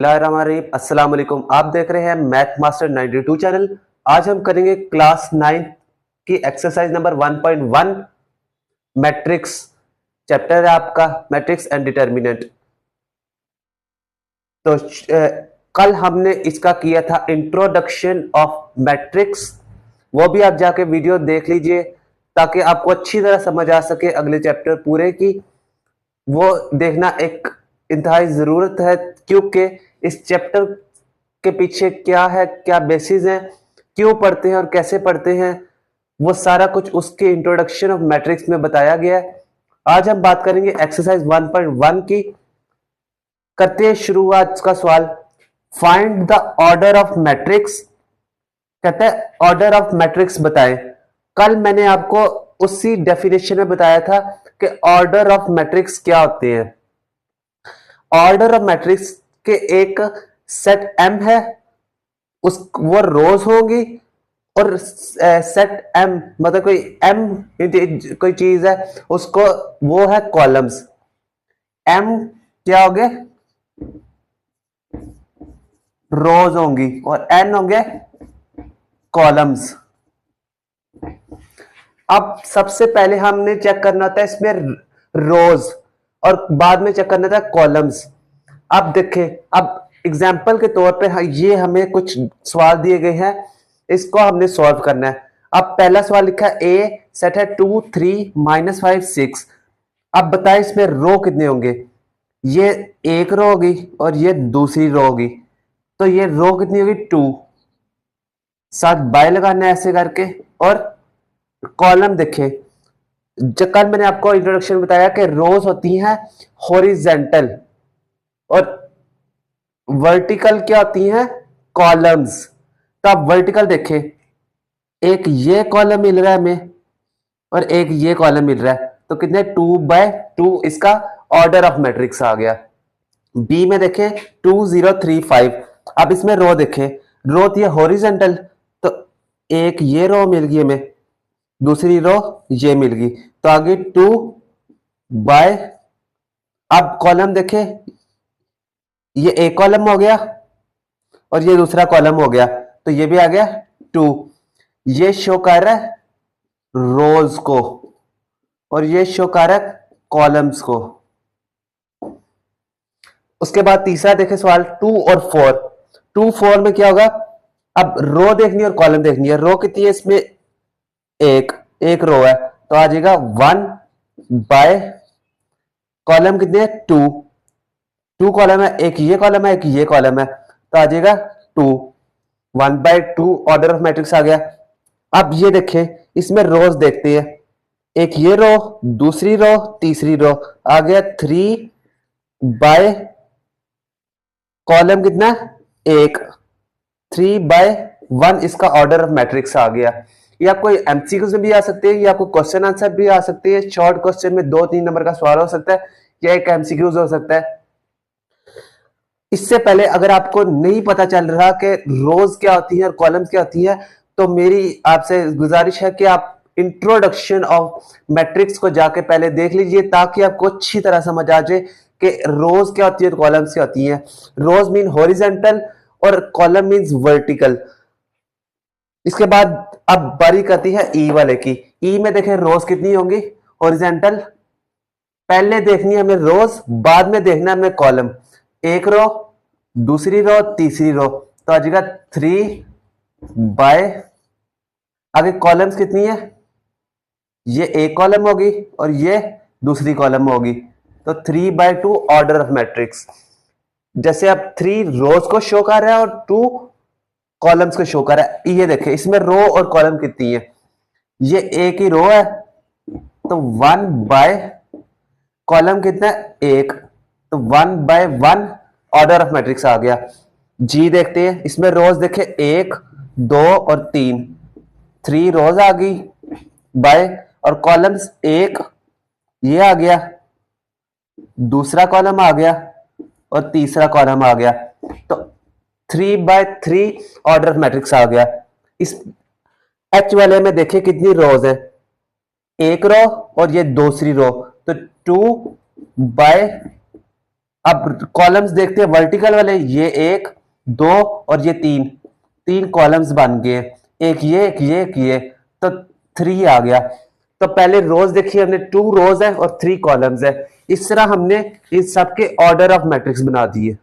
अस्सलाम वालेकुम। आप देख रहे हैं मैथ मास्टर 92 चैनल। आज हम करेंगे क्लास 9 की एक्सरसाइज नंबर 1.1 मैट्रिक्स। चैप्टर है आपका मैट्रिक्स एंड डिटर्मिनेंट। तो कल हमने इसका किया था इंट्रोडक्शन ऑफ मैट्रिक्स। वो भी आप जाके वीडियो देख लीजिए ताकि आपको अच्छी तरह समझ आ सके अगले चैप्टर पूरे की। वो देखना एक इंतहाई ज़रूरत है क्योंकि इस चैप्टर के पीछे क्या है, क्या बेसिस है, क्यों पढ़ते हैं और कैसे पढ़ते हैं, वो सारा कुछ उसके इंट्रोडक्शन ऑफ मैट्रिक्स में बताया गया है। आज हम बात करेंगे एक्सरसाइज 1.1 की। करते हैं शुरुआत का सवाल। Find the order of matrix. कहते हैं ऑर्डर ऑफ मैट्रिक्स बताएं। कल मैंने आपको उसी डेफिनेशन में बताया था कि ऑर्डर ऑफ मैट्रिक्स क्या होते हैं। ऑर्डर ऑफ मैट्रिक्स के एक सेट एम है, उस वो रोज होंगी, और सेट एम मतलब कोई एम कोई चीज है उसको, वो है कॉलम्स। एम क्या हो गए, रोज होंगी, और एन होंगे कॉलम्स। अब सबसे पहले हमने चेक करना था इसमें रोज, और बाद में चेक करना था कॉलम्स। अब देखें, अब एग्जाम्पल के तौर पे ये हमें कुछ सवाल दिए गए हैं, इसको हमने सॉल्व करना है। अब पहला सवाल लिखा है ए सेट है 2 3 -5 6। अब बताएं इसमें रो कितने होंगे। ये एक रो होगी और ये दूसरी रो होगी, तो ये रो कितनी होगी 2। साथ बाय लगाना है ऐसे करके। और कॉलम देखें, जब कल मैंने आपको इंट्रोडक्शन में बताया कि रोज होती हैं हॉरिजेंटल और वर्टिकल क्या होती हैं कॉलम्स। तो आप वर्टिकल देखें, एक ये कॉलम मिल रहा है हमें और एक ये कॉलम मिल रहा है, तो कितने 2/2 इसका ऑर्डर ऑफ मैट्रिक्स आ गया। बी में देखें 2 0 3 5। अब इसमें रो देखें, रो थी हॉरिजेंटल, तो एक ये रो मिल गई हमें, दूसरी रो ये मिल गई, तो आगे 2 बाय। अब कॉलम देखें, ये एक कॉलम हो गया और ये दूसरा कॉलम हो गया, तो ये भी आ गया 2। ये शो कर रहा है रोज को और ये शो कर रहा है कॉलम्स को। उसके बाद तीसरा देखें सवाल 2 और 4। 2 4 में क्या होगा, अब रो देखनी है और कॉलम देखनी है। रो कितनी है इसमें, एक रो है, तो आ जाएगा 1 बाय, कॉलम कितने 2 कॉलम है, एक ये कॉलम है एक ये कॉलम है, तो आ जाएगा 2। 1/2 ऑर्डर ऑफ मैट्रिक्स आ गया। अब ये देखें, इसमें रोज देखते हैं, एक ये रो, दूसरी रो, तीसरी रो, आ गया 3 बाय, कॉलम कितना एक, 3/1 इसका ऑर्डर ऑफ मैट्रिक्स आ गया। ये आपको एमसीक्यूज में भी आ सकते हैं, या आपको क्वेश्चन आंसर भी आ सकते हैं। शॉर्ट क्वेश्चन में 2-3 नंबर का सवाल हो सकता है, या एक एमसीक्यूज हो सकता है। इससे पहले अगर आपको नहीं पता चल रहा कि रोज क्या होती है और कॉलम्स क्या होती है, तो मेरी आपसे गुजारिश है कि आप इंट्रोडक्शन ऑफ मैट्रिक्स को जाके पहले देख लीजिए, ताकि आपको अच्छी तरह समझ आ जाए कि रोज क्या होती है और कॉलम्स क्या होती हैं। रोज मीन हॉरिजेंटल और कॉलम मीन्स वर्टिकल। इसके बाद अब बारी करती है ई वाले की। ई में देखें रोज कितनी होंगी हॉरिजेंटल, पहले देखनी है हमें रोज, बाद में देखना है हमें कॉलम। एक रो, दूसरी रो, तीसरी रो, तो आ जाएगा 3 बाय, आगे कॉलम्स कितनी है, ये एक कॉलम होगी और ये दूसरी कॉलम होगी, तो 3/2 ऑर्डर ऑफ मैट्रिक्स। जैसे अब 3 रोज को शो कर रहा है और 2 कॉलम्स को शो कर रहा है। ये देखें इसमें रो और कॉलम कितनी है, ये एक ही रो है, तो 1 बाय, कॉलम कितना है एक, तो 1/1 ऑर्डर ऑफ मैट्रिक्स आ गया। जी देखते हैं, इसमें रोज देखें 1 2 और 3, 3 रोज आ गई बाय, और कॉलम्स एक, ये आ गया, दूसरा कॉलम आ गया और तीसरा कॉलम आ गया, तो 3/3 ऑर्डर ऑफ मैट्रिक्स आ गया। इस एच वाले में देखें कितनी रोज है, एक रो और ये दूसरी रो, तो 2 बाय अब कॉलम्स देखते हैं वर्टिकल वाले, ये एक, दो और ये तीन, तीन कॉलम्स बन गए, एक ये एक ये एक ये, तो थ्री आ गया। तो पहले रोज देखिए हमने, टू रोज है और थ्री कॉलम्स है। इस तरह हमने इन सबके ऑर्डर ऑफ मैट्रिक्स बना दिए।